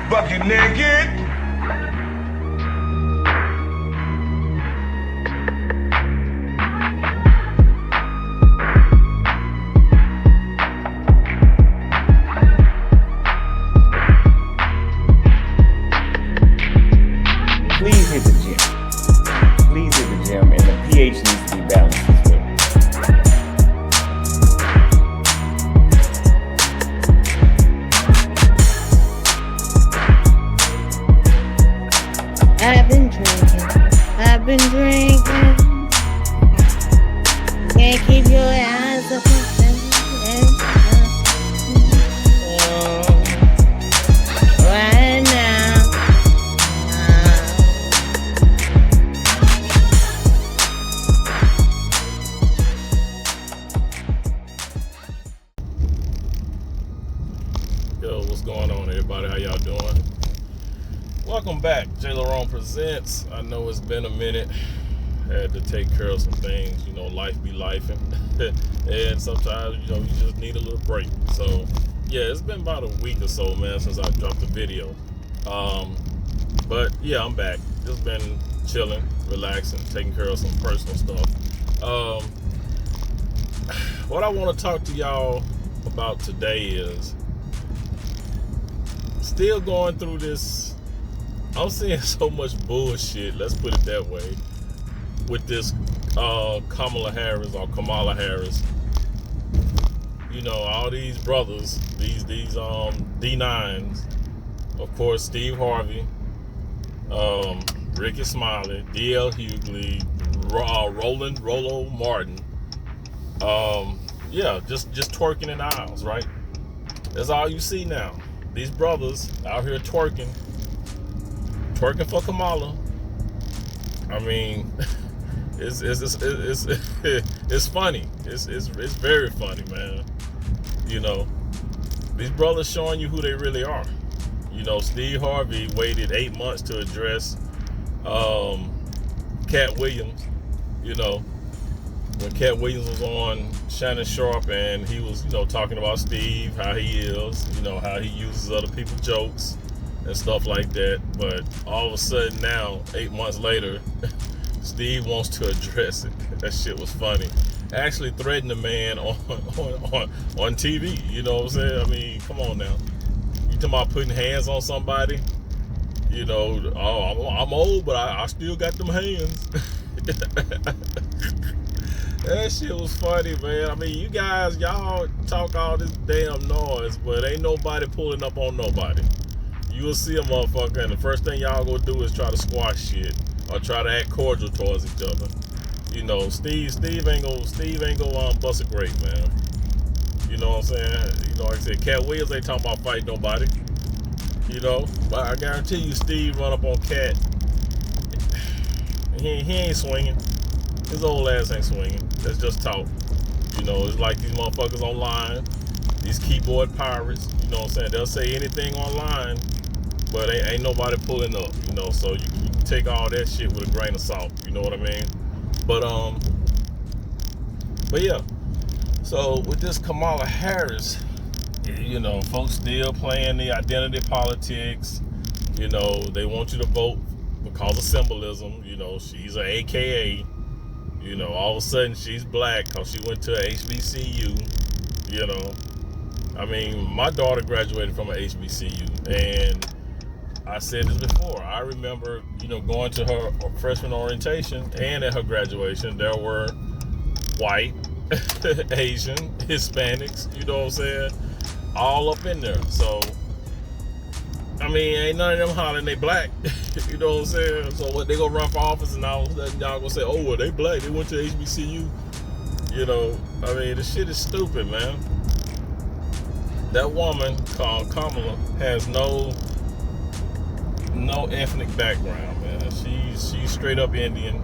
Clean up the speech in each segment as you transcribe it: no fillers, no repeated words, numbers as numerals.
Bucket naked. Please hit the gym. Please hit the gym, and the pH needs to be balanced as well. I've been drinking. Can't keep your eyes open. Right now. Yo, what's going on, everybody? How y'all doing? Welcome back. JLerone presents. I know it's been a minute. Had to take care of some things. You know, life be lifing. And sometimes, you know, you just need a little break. So, yeah, it's been about a week or so, man, since I dropped the video. But, yeah, I'm back. Just been chilling, relaxing, taking care of some personal stuff. What I want to talk to y'all about today is still going through this. I'm seeing so much bullshit, let's put it that way, with this Kamala Harris. You know, all these brothers, these D9s, of course, Steve Harvey, Ricky Smiley, D.L. Hughley, Rollo Martin. Yeah, just twerking in the aisles, right? That's all you see now. These brothers out here twerking for Kamala. I mean, it's funny. It's very funny, man. You know, these brothers showing you who they really are. You know, Steve Harvey waited 8 months to address Cat Williams. You know, when Cat Williams was on Shannon Sharp and he was, you know, talking about Steve, how he is, you know, how he uses other people's jokes and stuff like that. But all of a sudden now, 8 months later, Steve wants to address it. That shit was funny. Actually threatened the man on TV. You know what I'm saying? I mean, come on now. You talking about putting hands on somebody? You know, oh, I'm old, but I still got them hands. That shit was funny, man. I mean, you guys, y'all talk all this damn noise, but ain't nobody pulling up on nobody. You will see a motherfucker, and the first thing y'all gonna do is try to squash shit or try to act cordial towards each other. You know, Steve ain't gonna bust a grape, man. You know what I'm saying? You know, like I said, Cat Williams ain't talking about fighting nobody. You know, but I guarantee you, Steve run up on Cat. He ain't swinging. His old ass ain't swinging. That's just talk. You know, it's like these motherfuckers online, these keyboard pirates. You know what I'm saying? They'll say anything online, but ain't nobody pulling up. You know, so you can take all that shit with a grain of salt. You know what I mean? But yeah. So with this Kamala Harris, you know, folks still playing the identity politics. You know, they want you to vote because of symbolism. You know, she's a AKA. You know, all of a sudden she's black because she went to a HBCU. You know, I mean, my daughter graduated from a HBCU, and I said this before. I remember, you know, going to her freshman orientation, and at her graduation, there were white, Asian, Hispanics. You know what I'm saying? All up in there. So, I mean, ain't none of them hollering they black. You know what I'm saying? So what, they gonna run for office and all of a sudden y'all gonna say, oh, well, they black, they went to HBCU. You know, I mean, this shit is stupid, man. that woman called Kamala has no ethnic background, man. She's straight up Indian.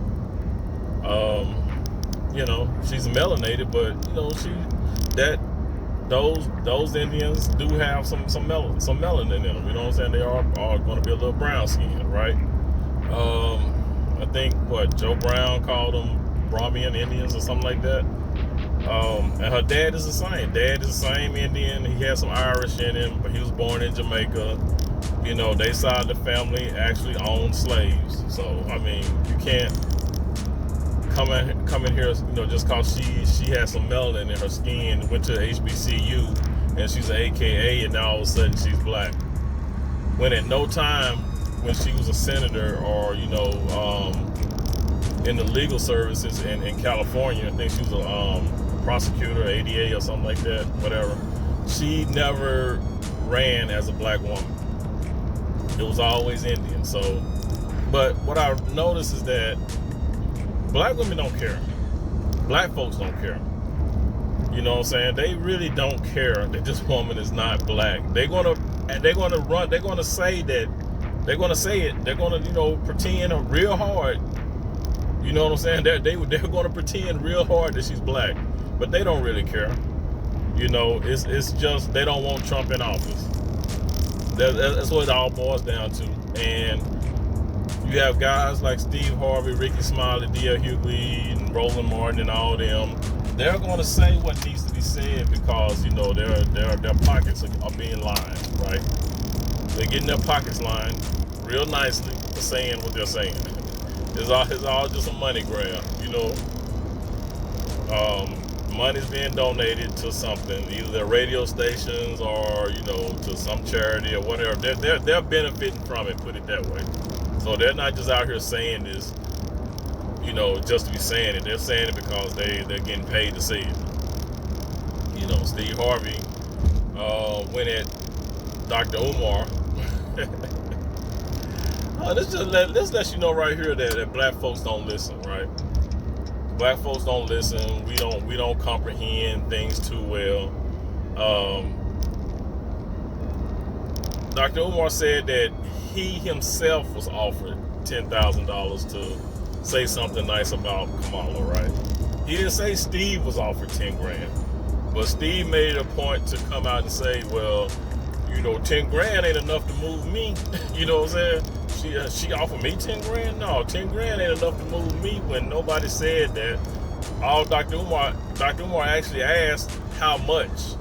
You know, she's melanated, but you know, those Indians do have some melanin in them. You know what I'm saying? They are going to be a little brown skinned, right? I think Joe Brown called them Brahmin Indians or something like that. And her dad is the same. Dad is the same Indian. He had some Irish in him, but he was born in Jamaica. You know, they side of the family actually owned slaves. So I mean, you can't come in here, you know, just cause she has some melanin in her skin, went to HBCU, and she's an AKA, and now all of a sudden she's black. When at no time when she was a senator or, you know, in the legal services in California, I think she was a prosecutor, ADA or something like that, whatever, she never ran as a black woman. It was always Indian. So, but what I noticed is that black women don't care. Black folks don't care. You know what I'm saying? They really don't care that this woman is not black. They're gonna run. They're gonna say that. They're gonna say it. They're gonna, you know, pretend real hard. You know what I'm saying? They're gonna pretend real hard that she's black, but they don't really care. You know, it's just they don't want Trump in office. That's what it all boils down to. And you have guys like Steve Harvey, Ricky Smiley, D.L. Hughley, and Roland Martin, and all them. They're going to say what needs to be said because, you know, their pockets are being lined, right? They're getting their pockets lined real nicely for saying what they're saying. It's all just a money grab, you know. Money's being donated to something, either their radio stations or, you know, to some charity or whatever. They're benefiting from it, put it that way. So they're not just out here saying this, you know, just to be saying it. They're saying it because they're getting paid to say it. You know, Steve Harvey went at Dr. Umar. This lets you know right here that black folks don't listen, right? Black folks don't listen. We don't comprehend things too well. Dr. Umar said that he himself was offered $10,000 to say something nice about Kamala, right? He didn't say Steve was offered 10 grand, but Steve made it a point to come out and say, well, you know, 10 grand ain't enough to move me. You know what I'm saying? She offered me 10 grand? No, 10 grand ain't enough to move me, when nobody said that. All Dr. Umar actually asked how much.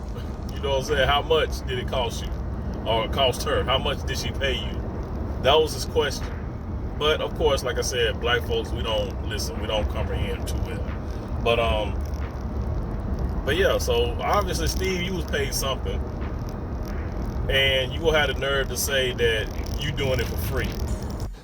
You know what I'm saying? How much did it cost you? Or it cost her? How much did she pay you? That was his question. But of course, like I said, black folks, we don't listen. We don't comprehend too well. But yeah, so obviously, Steve, you was paid something. And you will have the nerve to say that you doing it for free.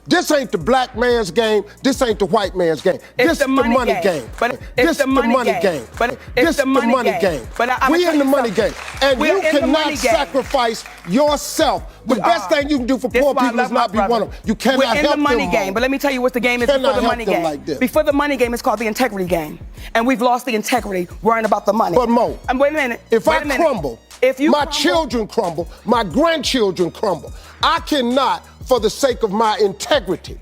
This ain't the black man's game. This ain't the white man's game. This the money game. But this the money game. But this the money game. But we in the money game. And you cannot sacrifice yourself. The best thing you can do for poor people is not be one of them. You cannot help them. We're in the money game. But let me tell you what the game is before the money game. Like this. Before the money game, it's called the integrity game. And we've lost the integrity worrying about the money. But Mo, wait a minute. If I crumble, my children crumble, my grandchildren crumble. I cannot, for the sake of my integrity.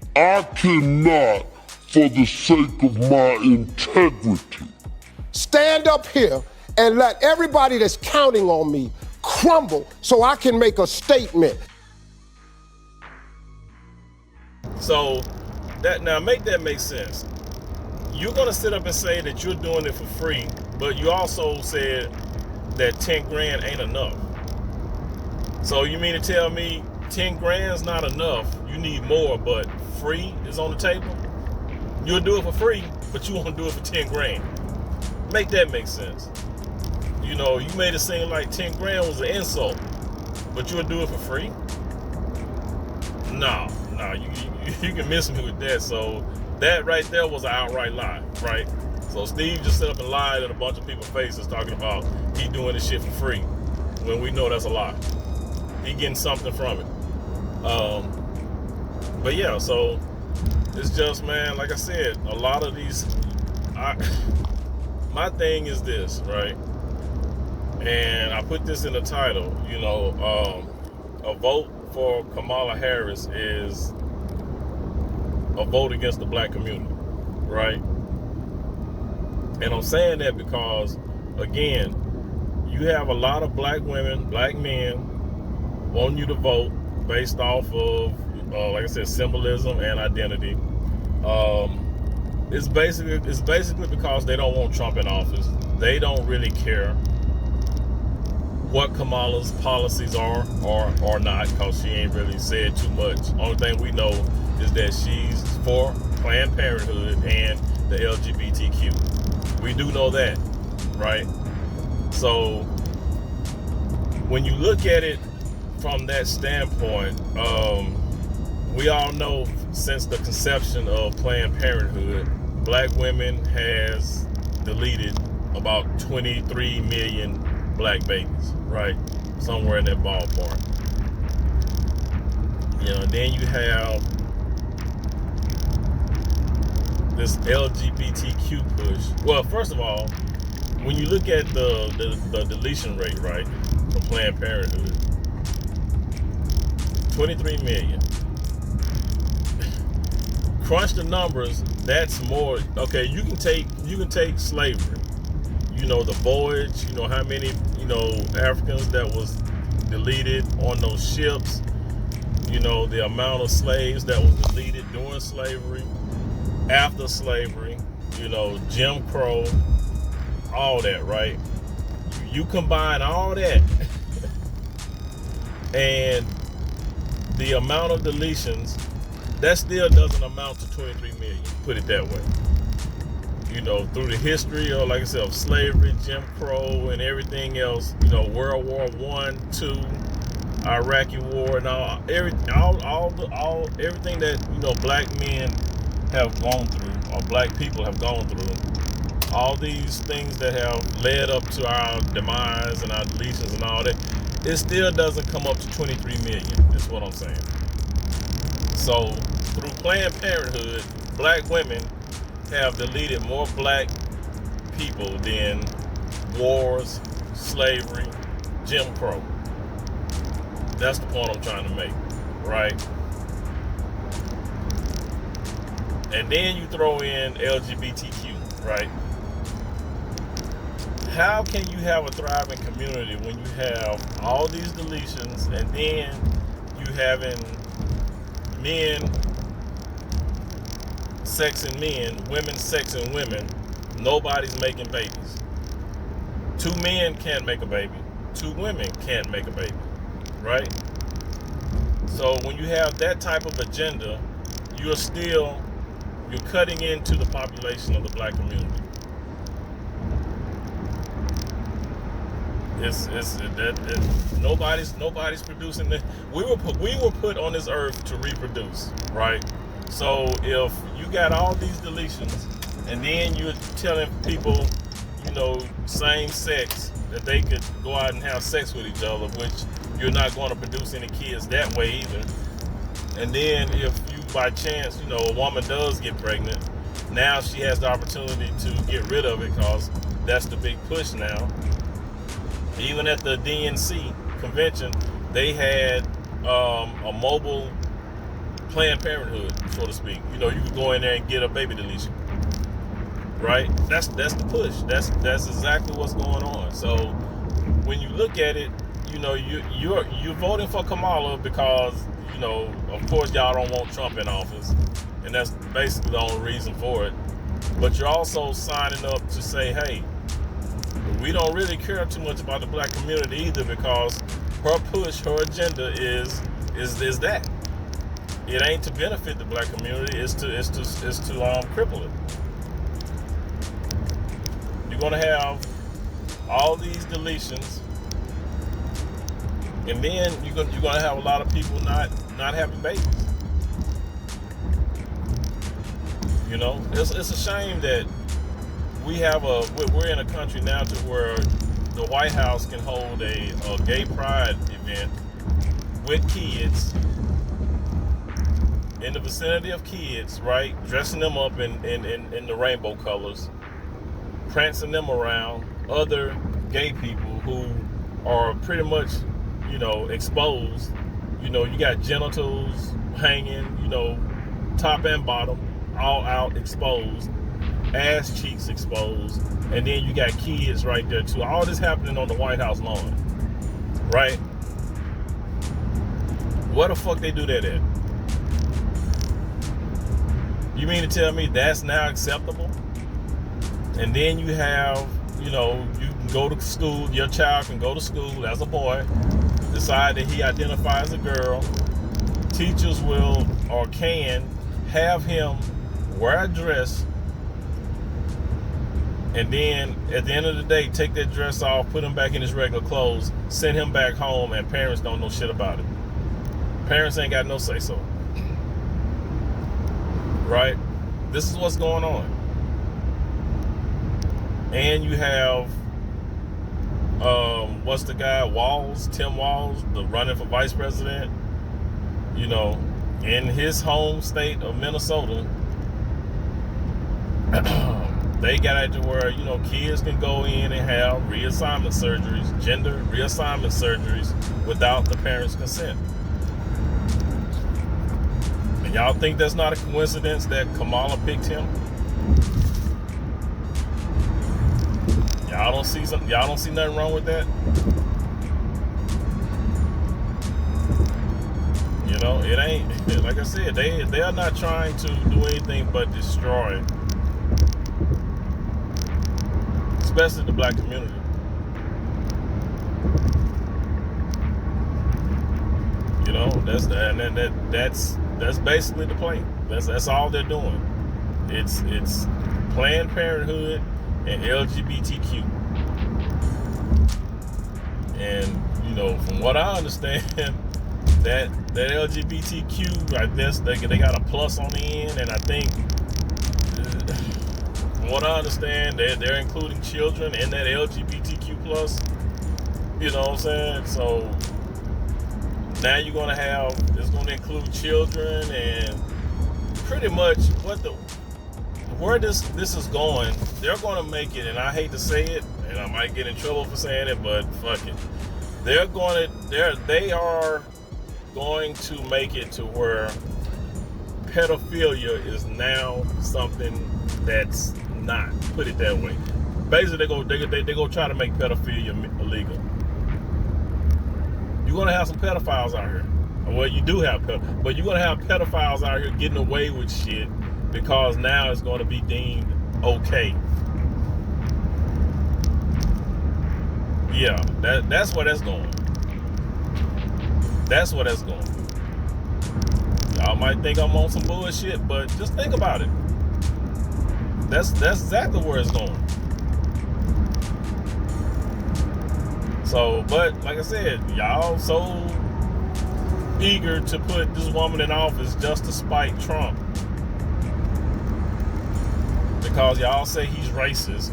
Stand up here and let everybody that's counting on me crumble so I can make a statement. So now make that make sense. You're gonna sit up and say that you're doing it for free, but you also said that 10 grand ain't enough. So you mean to tell me 10 grand's not enough, you need more, but free is on the table? You'll do it for free, but you won't do it for 10 grand. Make that make sense. You know, you made it seem like 10 grand was an insult, but you'll do it for free? No, you can miss me with that. So that right there was an outright lie, right? So Steve just set up and lied at a bunch of people's faces talking about he doing this shit for free, when we know that's a lie. He getting something from it. But yeah, so it's just, man, like I said, a lot of these, my thing is this, right? And I put this in the title, a vote for Kamala Harris is a vote against the black community, right? And I'm saying that because, again, you have a lot of black women, black men wanting you to vote based off of, like I said, symbolism and identity. It's basically because they don't want Trump in office. They don't really care what Kamala's policies are or not, because she ain't really said too much. Only thing we know is that she's for Planned Parenthood and the LGBTQ. We do know that, right? So when you look at it from that standpoint, we all know since the conception of Planned Parenthood, black women has deleted about 23 million black babies, right? Somewhere in that ballpark. Then you have this LGBTQ push. Well, first of all, when you look at the deletion rate, right, for Planned Parenthood, 23 million. Crunch the numbers, that's more. Okay, you can take slavery. The voyage, how many, Africans that was deleted on those ships, the amount of slaves that was deleted during slavery, after slavery, Jim Crow, all that, right? You combine all that and the amount of deletions, that still doesn't amount to 23 million, put it that way. Through the history of, like I said, of slavery, Jim Crow, and everything else, World War I, II, Iraqi War, and everything that, black men have gone through, or black people have gone through, all these things that have led up to our demise and our deletions and all that, it still doesn't come up to 23 million, is what I'm saying. So, through Planned Parenthood, black women have deleted more black people than wars, slavery, Jim Crow. That's the point I'm trying to make, right? And then you throw in LGBTQ, right? How can you have a thriving community when you have all these deletions and then you having men sexing men, women sexing women, nobody's making babies. 2 men can't make a baby. 2 women can't make a baby, right? So when you have that type of agenda, you're cutting into the population of the black community. Nobody's producing this. We were put on this earth to reproduce, right? So if you got all these deletions and then you're telling people, same sex, that they could go out and have sex with each other, which you're not going to produce any kids that way either. And then if you, by chance, a woman does get pregnant, now she has the opportunity to get rid of it, because that's the big push now. Even at the DNC convention, they had a mobile Planned Parenthood, so to speak. You could go in there and get a baby deletion, right? That's the push. That's exactly what's going on. So when you look at it, you're voting for Kamala because of course y'all don't want Trump in office, and that's basically the only reason for it. But you're also signing up to say, hey, we don't really care too much about the black community either, because her push, her agenda is that. It ain't to benefit the black community, it's to cripple it. You're gonna have all these deletions, and then you're gonna have a lot of people not having babies. It's a shame that we're in a country now to where the White House can hold a gay pride event with kids, in the vicinity of kids, right? Dressing them up in the rainbow colors, prancing them around, other gay people who are pretty much, you know, exposed. You know, you got genitals hanging, you know, top and bottom, all out exposed, ass cheeks exposed, and then you got kids right there too. All this happening on the White House lawn, right? Where the fuck they do that at? You mean to tell me that's now acceptable? And then you have, you know, you can go to school, your child can go to school as a boy, decide that he identifies as a girl. Teachers will or can have him wear a dress, and then at the end of the day, take that dress off, put him back in his regular clothes, send him back home, and parents don't know shit about it. Parents ain't got no say so. Right? This is what's going on. And you have what's the guy, Tim Walz, the running for vice president, you know, in his home state of Minnesota. They got it to where, you know, kids can go in and have reassignment surgeries, gender reassignment surgeries, without the parents' consent. And y'all think that's not a coincidence that Kamala picked him? Y'all don't see nothing wrong with that? You know, it ain't, like I said, they are not trying to do anything but destroy, especially the black community. You know, that's basically the play. That's all they're doing. It's Planned Parenthood and LGBTQ. And, you know, from what I understand, that LGBTQ, I guess they got a plus on the end, and I think, from what I understand, they're including children in that LGBTQ plus. You know what I'm saying? So now you're gonna it's gonna include children, and pretty much where this is going, they're gonna make it, and I hate to say it, and I might get in trouble for saying it, but fuck it. They are going to make it to where pedophilia is now something that's not, put it that way. Basically, they go try to make pedophilia illegal. You're gonna have some pedophiles out here. Well, you do have but you're gonna have pedophiles out here getting away with shit because now it's gonna be deemed okay. Yeah, that's where that's going. That's where that's going. Y'all might think I'm on some bullshit, but just think about it. That's exactly where it's going. So, but like I said, y'all so eager to put this woman in office just to spite Trump because y'all say he's racist.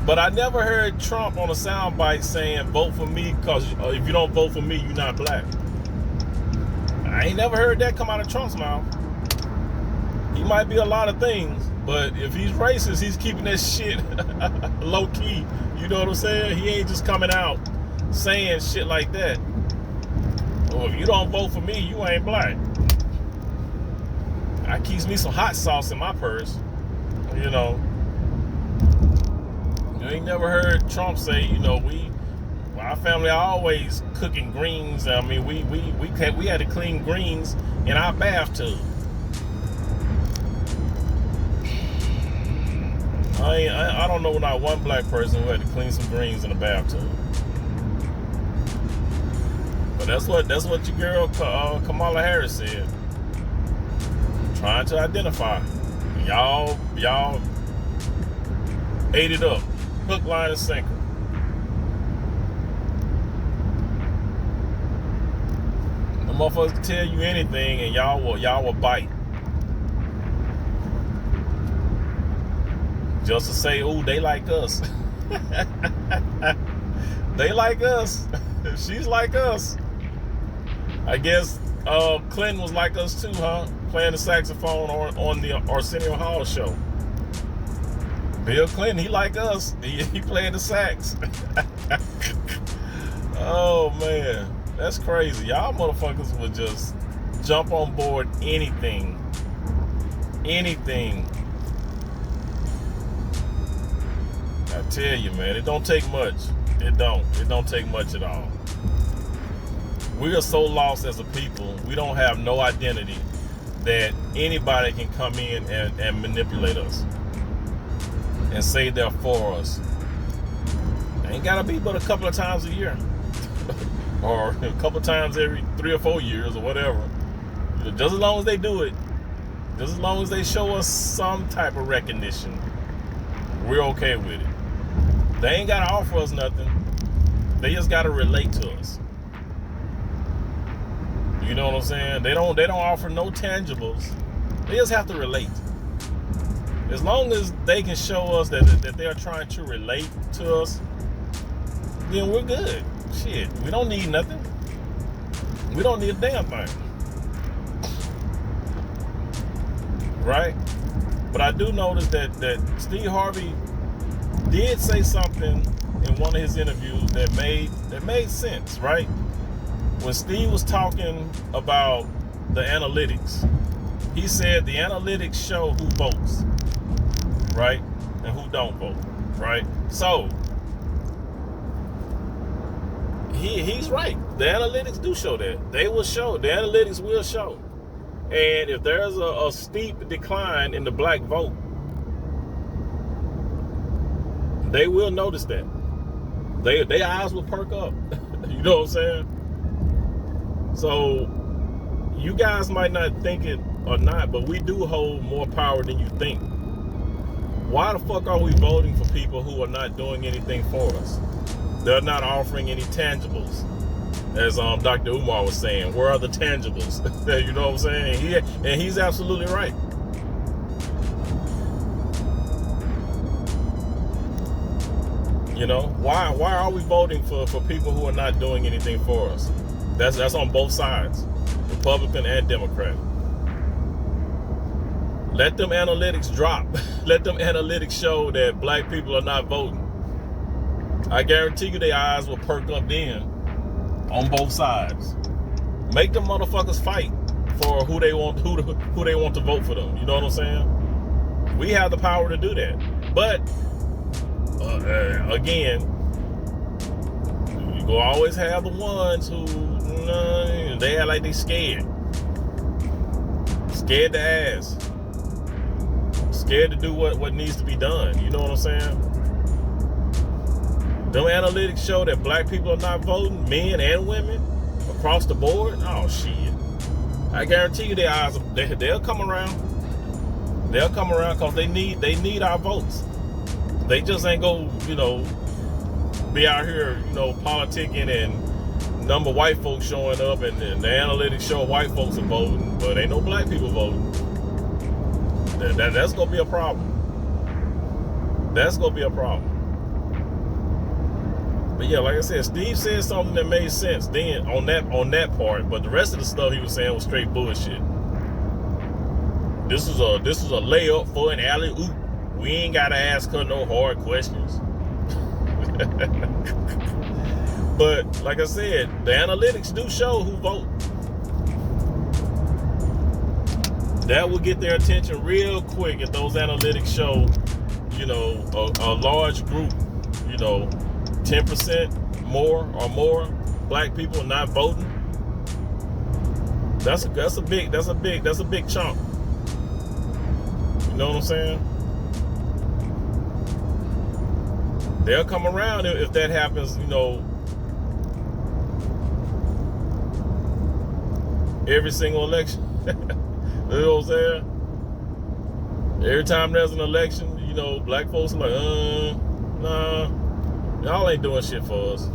But I never heard Trump on a soundbite saying, vote for me because if you don't vote for me, you're not black. I ain't never heard that come out of Trump's mouth. He might be a lot of things, but if he's racist, he's keeping that shit low key. You know what I'm saying? He ain't just coming out saying shit like that. Well, if you don't vote for me, you ain't black. I keeps me some hot sauce in my purse. You know. You ain't never heard Trump say, you know, our family always cooking greens. I mean, we had to clean greens in our bathtub. I don't know not one black person who had to clean some greens in a bathtub. But that's what your girl Kamala Harris said. Trying to identify. Y'all ate it up. Hook, line, and sinker. The motherfuckers can tell you anything and y'all will bite. Just to say, ooh, they like us. They like us. She's like us. I guess Clinton was like us too, huh? Playing the saxophone on the Arsenio Hall show. Bill Clinton, he like us. He played the sax. Oh man, that's crazy. Y'all motherfuckers would just jump on board anything. Anything. I tell you, man, it don't take much. It don't take much at all. We are so lost as a people. We don't have no identity that anybody can come in and manipulate us and say they're for us. Ain't gotta be but a couple of times a year or a couple of times every 3 or 4 years or whatever. Just as long as they do it, just as long as they show us some type of recognition, we're okay with it. They ain't gotta offer us nothing. They just gotta relate to us. You know what I'm saying? They don't offer no tangibles. They just have to relate. As long as they can show us that they're trying to relate to us, then we're good. Shit, we don't need nothing. We don't need a damn thing. Right? But I do notice that Steve Harvey did say something in one of his interviews that made sense, right? When Steve was talking about the analytics, he said the analytics show who votes, right? And who don't vote, right? So he's right. The analytics do show that. They will show. The analytics will show. And if there's a steep decline in the black vote, they will notice that. Their eyes will perk up. You know what I'm saying? So you guys might not think it or not, but we do hold more power than you think. Why the fuck are we voting for people who are not doing anything for us? They're not offering any tangibles. As Dr. Umar was saying, where are the tangibles? You know what I'm saying? And he's absolutely right. You know, why are we voting for people who are not doing anything for us? That's on both sides, Republican and Democrat. Let them analytics drop. Let them analytics show that black people are not voting. I guarantee you their eyes will perk up then on both sides. Make them motherfuckers fight for who they want to vote for them. You know what I'm saying? We have the power to do that. But again, you will always have the ones who they act like they scared to ask, scared to do what needs to be done. You know what I'm saying? Them analytics show that black people are not voting, men and women, across the board. Oh shit! I guarantee you their eyes, they'll come around. They'll come around because they need our votes. They just ain't go, be out here, politicking and number white folks showing up and the analytics show white folks are voting, but ain't no black people voting. That's gonna be a problem. That's gonna be a problem. But yeah, like I said, Steve said something that made sense then on that part, but the rest of the stuff he was saying was straight bullshit. This is a layup for an alley-oop. We ain't gotta ask her no hard questions. But like I said, the analytics do show who vote. That will get their attention real quick if those analytics show, a large group, 10% more or more black people not voting. That's a big chunk. You know what I'm saying? They'll come around if that happens, every single election. You know what I'm saying? Every time there's an election, black folks are like, nah, y'all ain't doing shit for us.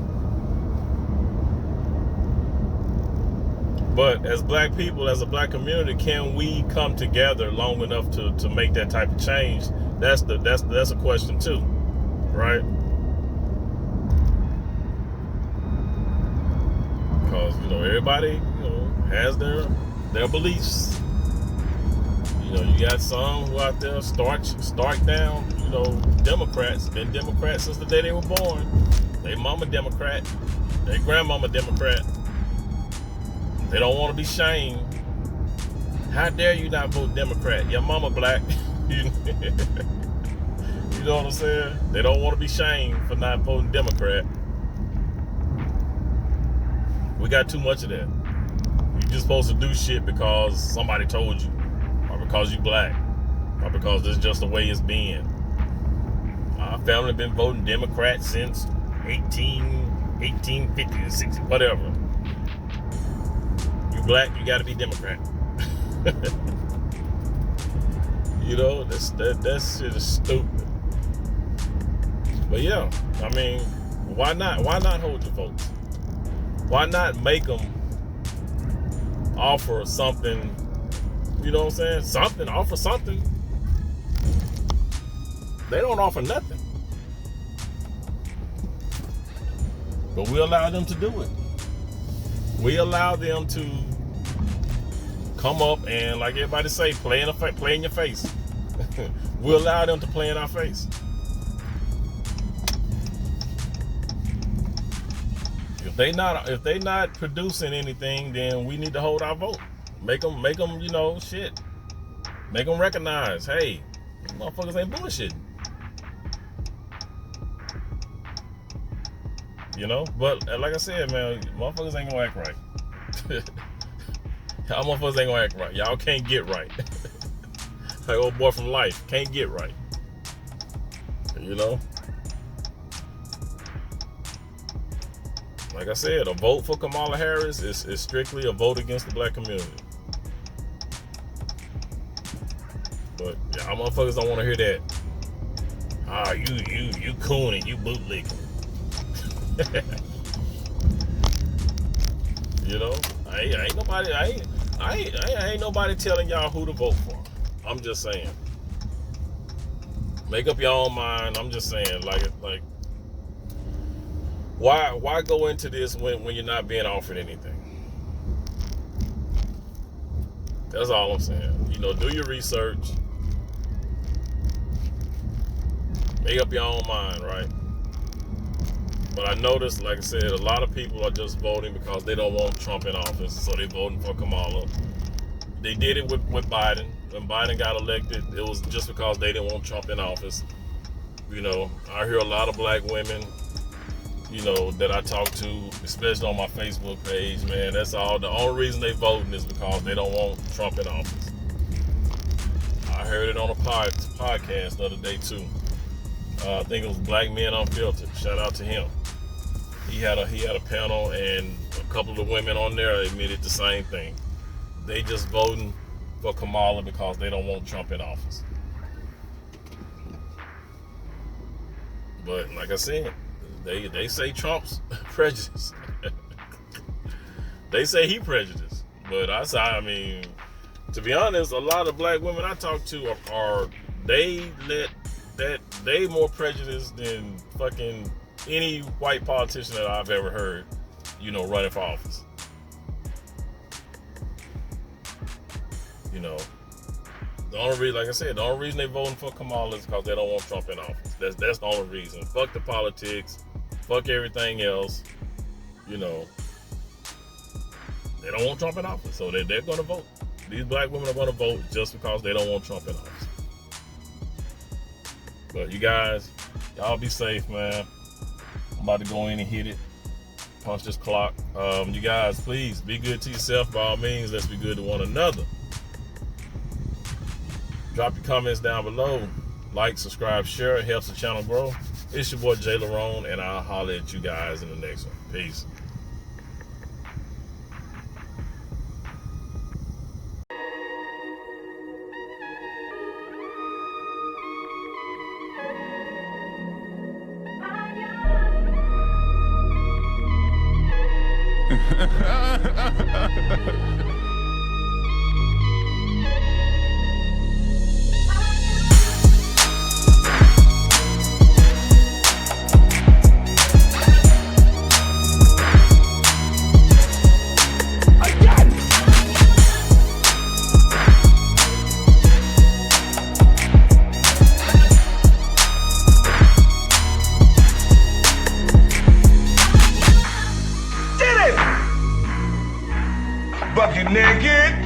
But as black people, as a black community, can we come together long enough to make that type of change? That's a question too, right? Because everybody has their beliefs. You know, you got some who out there stark down, you know, Democrats. Been Democrats since the day they were born. They mama Democrat. They grandmama Democrat. They don't want to be shamed. How dare you not vote Democrat? Your mama black. You know what I'm saying? They don't want to be shamed for not voting Democrat. We got too much of that. You're just supposed to do shit because somebody told you, or because you black, or because this is just the way it's been. Our family been voting Democrat since 1850 or 60, whatever. You black, you got to be Democrat. You know, that shit is stupid. But yeah, I mean, why not hold the votes? Why not make them offer something? You know what I'm saying? Offer something. They don't offer nothing. But we allow them to do it. We allow them to come up and, like everybody say, play in your face. We allow them to play in our face. If they not producing anything, then we need to hold our vote. Make them, you know, shit. Make them recognize, hey, motherfuckers ain't bullshitting. You know, but like I said, man, motherfuckers ain't gonna act right. Y'all motherfuckers ain't gonna act right. Y'all can't get right. Like old boy from Life, can't get right. You know? Like I said, a vote for Kamala Harris is strictly a vote against the black community. But y'all motherfuckers don't want to hear that. Ah, you cooning, you bootlicking. You know, ain't nobody telling y'all who to vote for. I'm just saying. Make up your own mind. I'm just saying, like why go into this when you're not being offered anything? That's all I'm saying. You know, do your research. Make up your own mind, right? But I noticed, like I said, a lot of people are just voting because they don't want Trump in office, so they're voting for Kamala. They did it with Biden. When Biden got elected, it was just because they didn't want Trump in office. You know, I hear a lot of black women, you know, that I talk to, especially on my Facebook page, man, that's all. The only reason they voting is because they don't want Trump in office. I heard it on a podcast the other day, too. I think it was Black Men Unfiltered. Shout out to him. He had a panel, and a couple of women on there admitted the same thing. They just voting for Kamala because they don't want Trump in office. But like I said, they say Trump's prejudiced. They say he prejudiced. But I mean, to be honest, a lot of black women I talk to are they more prejudiced than fucking any white politician that I've ever heard, you know, running for office. You know, the only reason, like I said, the only reason they voting for Kamala is because they don't want Trump in office. That's the only reason. Fuck the politics. Fuck everything else. You know, they don't want Trump in office, so they're going to vote. These black women are going to vote just because they don't want Trump in office. But you guys, y'all be safe, man. I'm about to go in and hit it. Punch this clock. You guys, please be good to yourself by all means. Let's be good to one another. Drop your comments down below. Like, subscribe, share. It helps the channel grow. It's your boy JLerone, and I'll holler at you guys in the next one. Peace. bucket naked.